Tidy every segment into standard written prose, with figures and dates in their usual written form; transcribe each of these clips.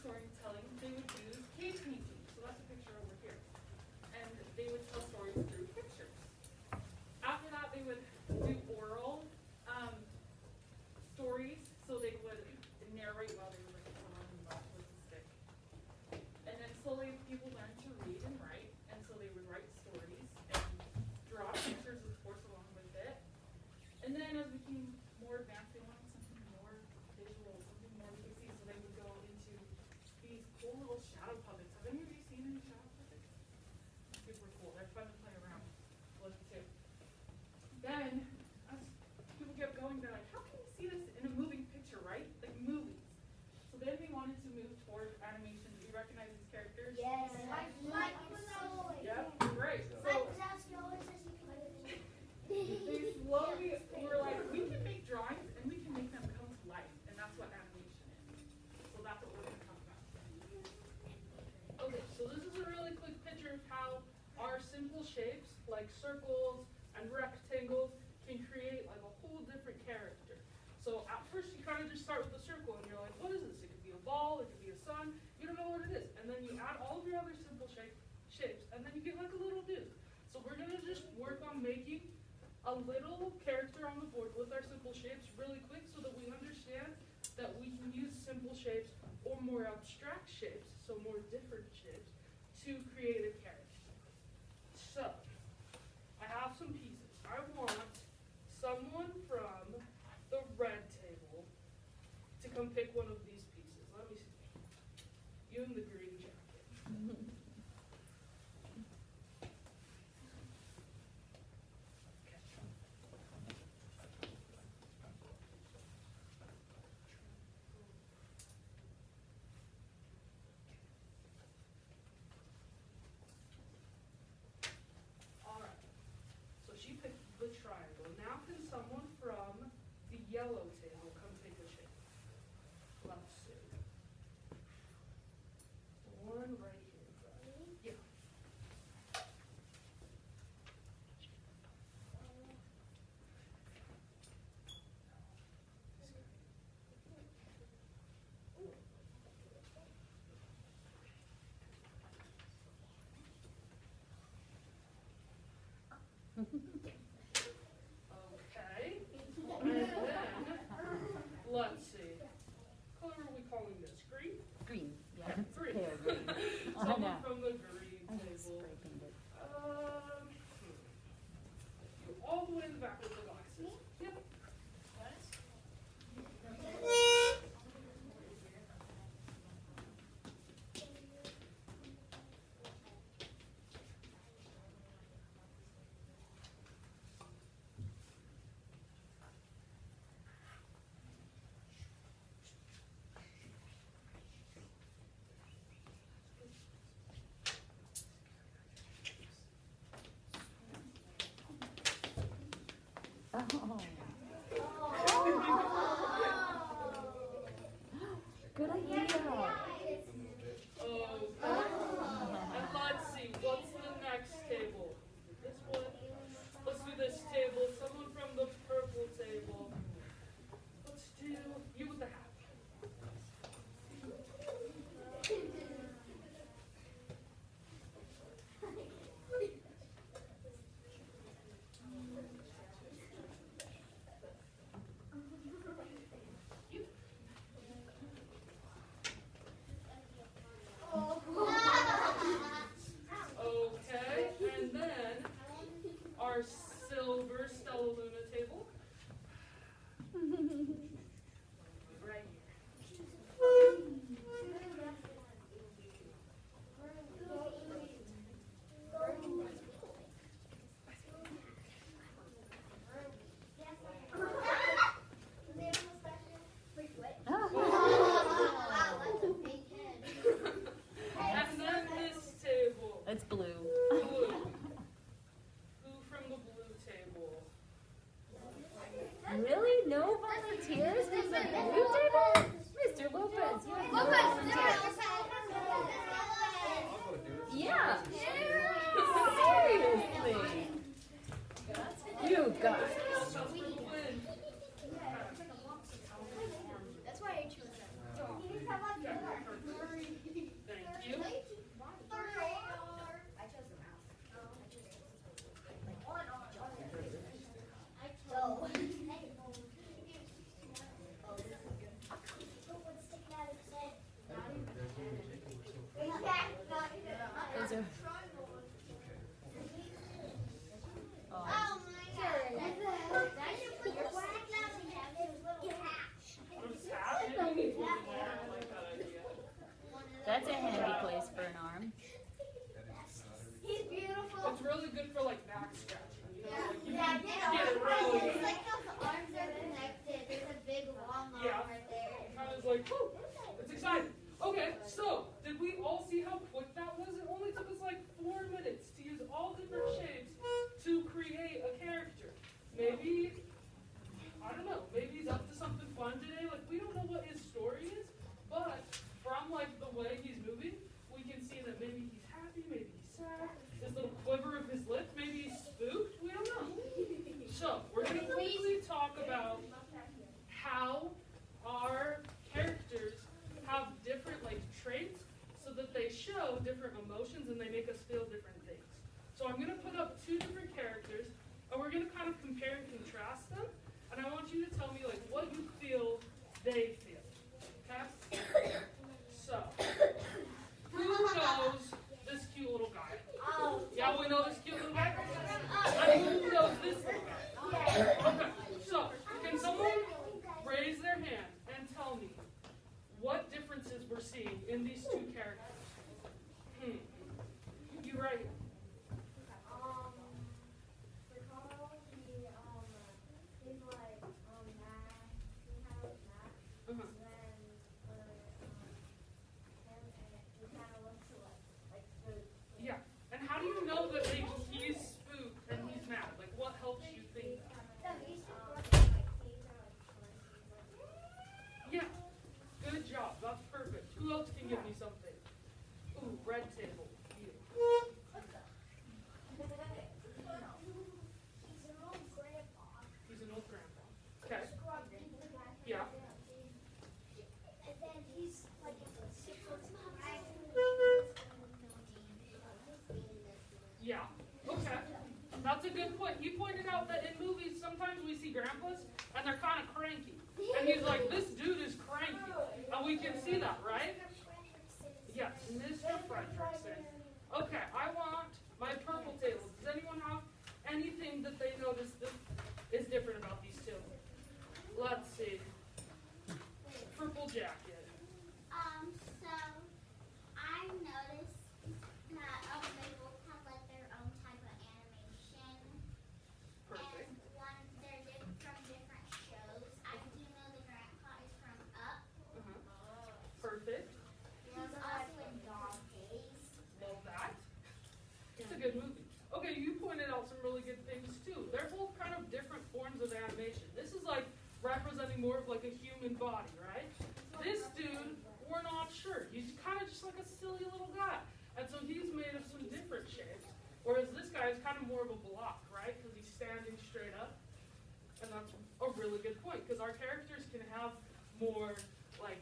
storytelling, they would use cave painting. So that's a picture over here. And they would tell stories through pictures. After that, they would do oral stories. So they would narrate while they were telling about with a stick. And then slowly people learned to read and write. And so they would write stories and draw pictures, of course, along with it. And then as we became more advanced, they wanted something more visual, something more we could see. So they would go into these cool little shadow puppets. Have any of you seen any shadow puppets? Super cool. They're fun to play around with too. Then, as people kept going, they're like, how can we see this in a moving picture, right? Like movies. So then they wanted to move toward animation. Do you recognize these characters? Yes. Yep, great. So they slowly were like, we can make drawings and we can make them come to life. And that's what animation is. So that's what we're going to talk about. Okay, so this is a really quick picture of how our simple shapes, like circles and rectangles, can create like a whole different character. So at first you kind of just start with a circle and you're like, what is this? It could be a ball, it could be a sun, you don't know what it is. And then you add all of your other simple shapes and then you get like a little dude. So we're going to just work on making a little character on the board with our simple shapes really quick so that we understand that we can use simple shapes or more abstract shapes, so more different shapes, to create a character. So, I have some pieces. I want someone from the red table to come pick one of these pieces. Let me see. You in the green jacket. Alright, so she picked the triangle. Now can someone from the yellow table come pick a shape? Let's see. One right here. Yeah. Okay. And then, let's see. What color are we calling this? Green? Green, yeah. Green. Pale green. I Someone know. from the green I table. spray painted. Go all the way in the back with the glasses. Yep. Oh. Good idea. And let's see, what's the next table? This one? Let's do this table. Someone from the purple table. Let's do you with the hat. in these two characters? You right. For Carl, he's like, Matt, he has Matt, Uh-huh. then, him, and he kind of looks like the. Yeah. And how do you know that maybe he's spooked and he's mad? Like, what helps you think that? Yeah. Good job. That's perfect. Who else can give me something? Ooh, red table. You. He's an old grandpa. Okay. Yeah. And then he's like 6 foot. Yeah. Okay. That's a good point. He pointed out that in movies, sometimes we see grandpas and they're kind of cranky. And he's like, this dude is cranky. And we can see that, right? Yes, Mr. Fredrickson. Okay, I want my purple table. Does anyone have anything that they notice that is different about these two? Let's see. Purple jacket. So I noticed that they both have like their own type of animation, Perfect. and they're from different shows. I do know the grandpa is from Up. Perfect. He's also in Dog Days. Love that. It's a good movie. Okay, you pointed out some really good things too. They're both kind of different forms of animation. This is like representing more of like a human body, right? This dude, we're not sure. He's kind of just like a silly little guy. And so he's made of some different shapes. Whereas this guy is kind of more of a block, right? Because he's standing straight up. And that's a really good point. Because our characters can have more like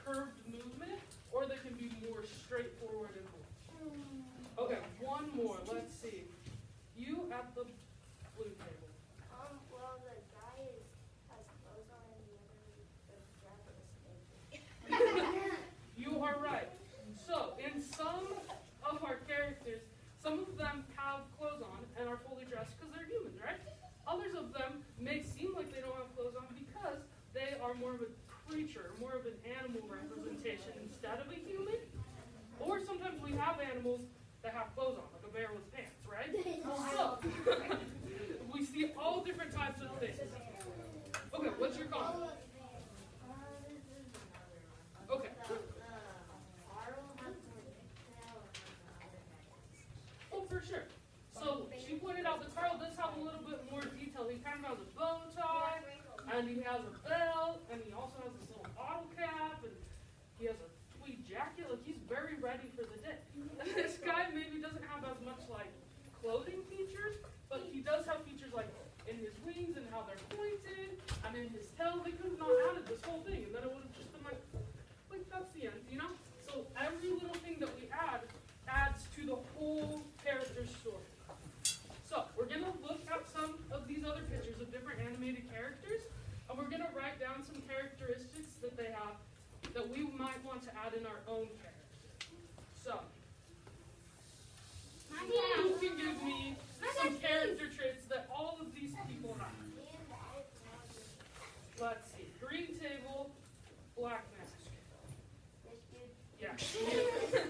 curved movement, or they can be more straightforward and bold. Okay, one more. Let's see. You at the blue table. Well, the guy has clothes on and the other is You are right. So, in some of our characters, some of them have clothes on and are fully dressed because they're humans, right? Others of them may seem like they don't have clothes on because they are more of a creature, more of an animal representation instead of a human. Or sometimes we have animals that have clothes on, like a bear with pants, right? So, we see all different types of things. Okay, what's your comment? Okay. Oh, for sure. So she pointed out that Carl does have a little bit more detail. He kind of has a bow tie, and he has a belt, and he also has this little bottle cap, and he has a tweed jacket. Like, he's very ready for the day. This guy maybe doesn't have as much like clothing features, but he does have features like in his wings and how they're pointed, and in his tail. They could have not added this whole thing, and then it would have just been like that's the end, you know? So every little thing that we add adds to the whole character's story. So we're gonna look at some of these other pictures of different animated characters, and we're gonna write down some characteristics that they have that we might want to add in our own character. So, who can give me some character traits that all of these people have? Let's see. Green table, black mask. Yeah. Steve is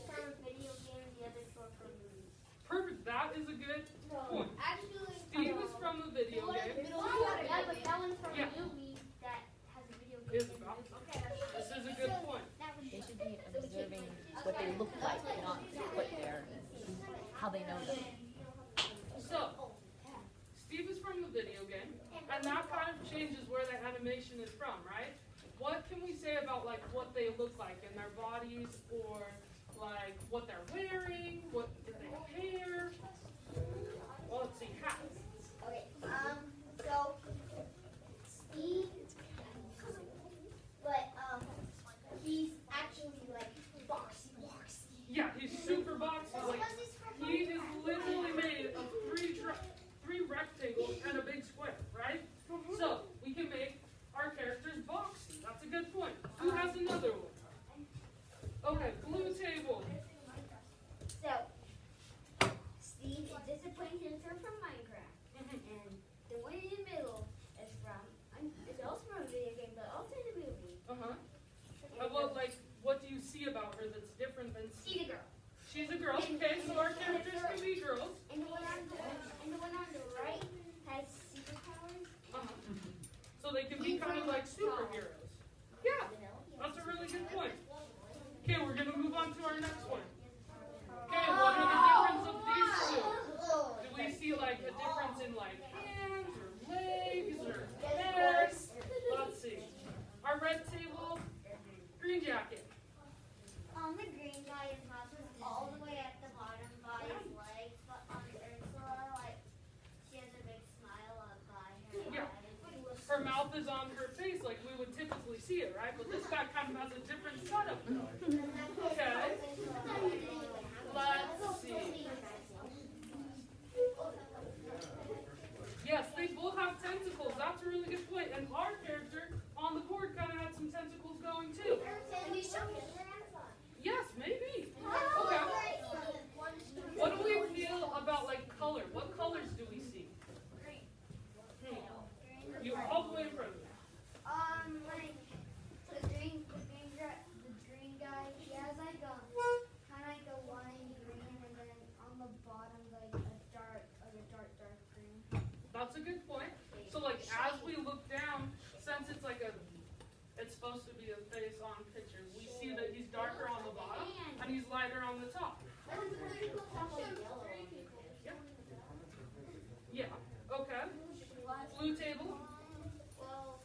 from video game, the other short from movies. Perfect. That is a good point. Actually, Steve is from the video game. yeah, but that one's from Yeah. a movie that has a video Is game. about Okay, This is a good point. that would They should be observing what they look like, not what they're, how they know them. So, Steve is from the video game, and that kind of changes where the animation is from, right? What can we say about like what they look like in their bodies, or like what they're wearing, what did they hair? Well, let's see, hats. Okay, so Steve, but he's actually like boxy. Yeah, he's super boxy. Like, he is literally made of three rectangles and a big square, right? So we can make our characters boxy. That's a good point. Who has another one? Okay, blue table. So She's a girl. Okay, so our characters can be girls. And the one on the right has superpowers. So they can be kind of like superheroes. Yeah, that's a really good point. Okay, we're gonna move on to our next one. Okay, what are the difference of these two? Do we see like a difference in like hands or legs or hairs? Let's see. Our red table, green jacket. The green guy is not all the way at the bottom by his legs, but on Ursula, like, she has a big smile up by her Yeah. eyes. Her mouth is on her face like we would typically see it, right? But this guy kind of has a different setup. Okay. Let's see. Yes, they both have tentacles. That's a really good point. And our character on the board kind of had some tentacles going too. Yes, maybe. Okay. What do we feel about like color? What colors do we see? You all the way in front of me. Like the green guy, he has like a kind of like a lime green, and then on the bottom like a dark green. That's a good point. So like as we look down, since it's like it's supposed to be a face on picture, we see that he's darker on the bottom and he's lighter on the top. Yeah. Okay. Blue table. Well,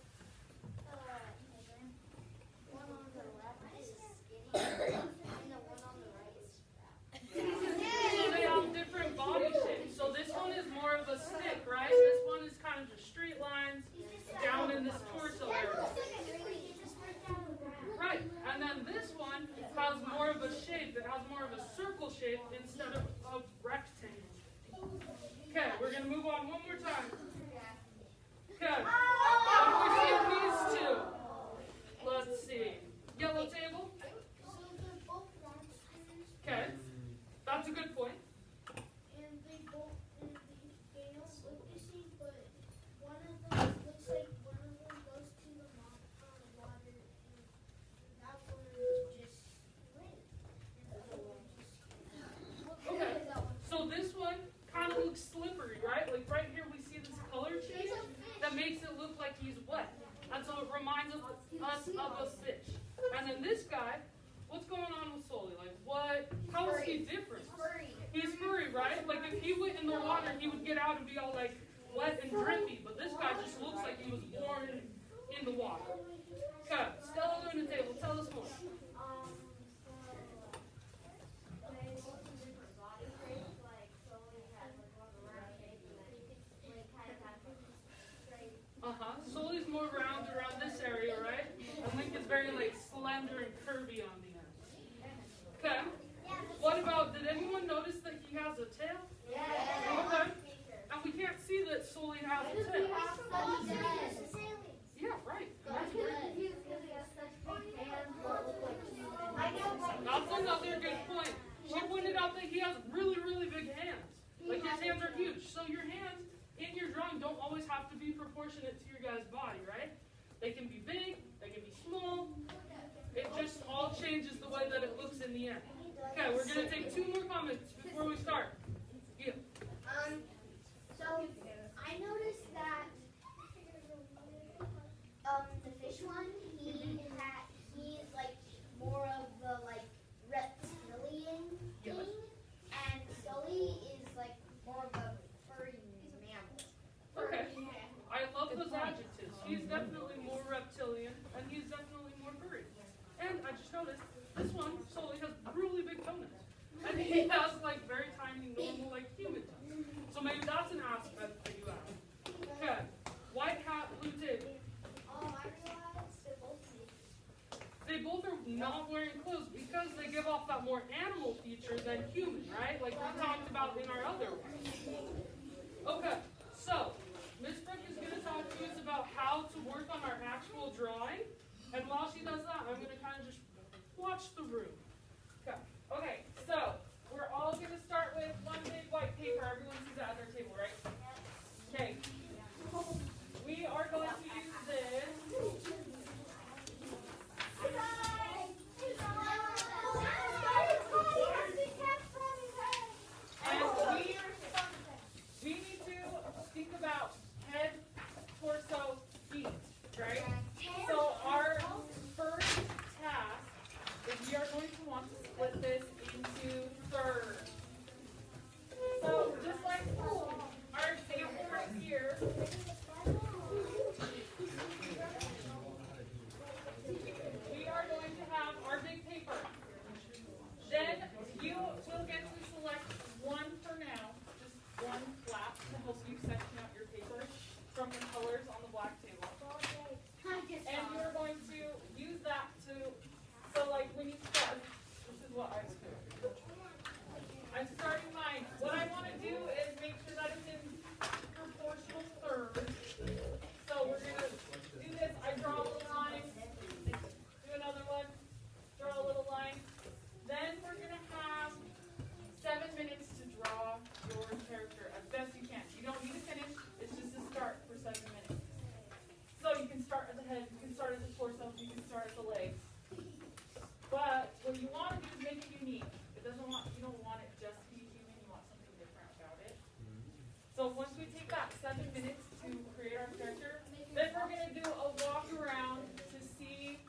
one on the left is skinny, and the one on the right is fat. So they have different body shapes. So this one is more of a stick, right? This one is kind of just straight lines down in this torso area. Right. And then this one has more of a shape. It has more of a circle shape instead of a rectangle. Okay, we're going to move on one more time. Okay. What do we see in these two? Let's see. Yellow table. Okay. That's a good point. And they don't look the same, but one of them looks like one of them goes to the water, and that one just went. And the other one just. Okay. So this one kind of looks slippery, right? Like right here we see this color change that makes it look like he's wet. And so it reminds us of a fish. And then this guy, what's going on with Sully? Like how is he different? He's furry, right? Like if he went in the water, he would get out and be all like wet and drippy. But this guy just looks like he was born in the water. Okay, Stella Luna table, tell us more. Sully's more round around this area, right? And Link is very like slender and curvy on the end. Okay. What about, did anyone notice that he has a tail? Okay. And we can't see that Sully has a tail. Yeah, right. That's great. That's another good point. She pointed out that he has really, really big hands. Like his hands are huge. So your hands in your drawing don't always have to be proportionate to your guy's body, right? They can be big, they can be small. It just all changes the way that it looks in the end. Okay, we're going to take 2 more comments before we start. Yeah. So I noticed that the fish one, he's like more of the like reptilian thing, and Sully is like more of a furry mammal. Okay. I love those adjectives. He's definitely more reptilian, and he's definitely more furry. And I just noticed, this one, Sully, has really big toenails. And he has like very tiny, normal, like human toes. So maybe that's an aspect that you have. Okay. White hat, blue table. I realized they're both They both are not wearing clothes because they give off that more animal feature than human, right? Like we talked about in our other one. Okay, so Miss Brooke is going to talk to us about how to work on our actual drawing. And while she does that, I'm going to kind of just watch the room. Okay, so we're all going to start with one big white paper. Everyone sees that at their table, right? Okay. We are going to use this. on the black table. And you're going to use that to, so like when you start, this is what I would do. I'm starting mine. What I want to do is make sure that it's in proportional thirds. So we're going to do this. I draw a little line. Do another one. Draw a little line. Then we're going to have 7 minutes to draw your character as best you can. You don't need to finish. It's just a start for 7 minutes. So you can start at the head, you can start at the torso, you can start at the legs. But what you want to do is make it unique. You don't want it just to be human, you want something different about it. So once we take that 7 minutes to create our character, then we're going to do a walk around to see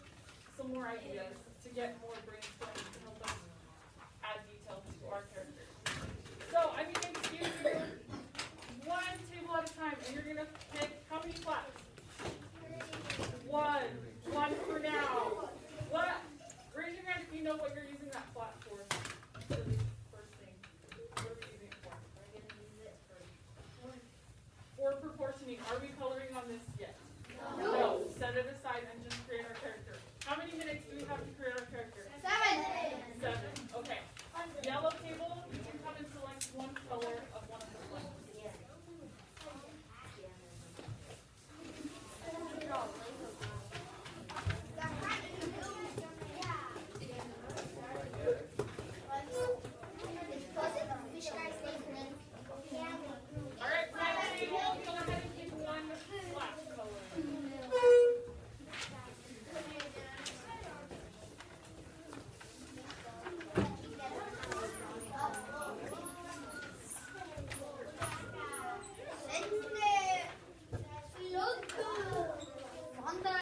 some more ideas, to get more brainstorming to help us add detail to our characters. So I'm going to give you one table at a time, and you're going to pick how many flaps? One for now. What? Raise your hand if you know what you're using that flat for. For the first thing. What are we using it for? I'm going to use it for proportioning. Are we coloring on this yet? No. Set it aside and just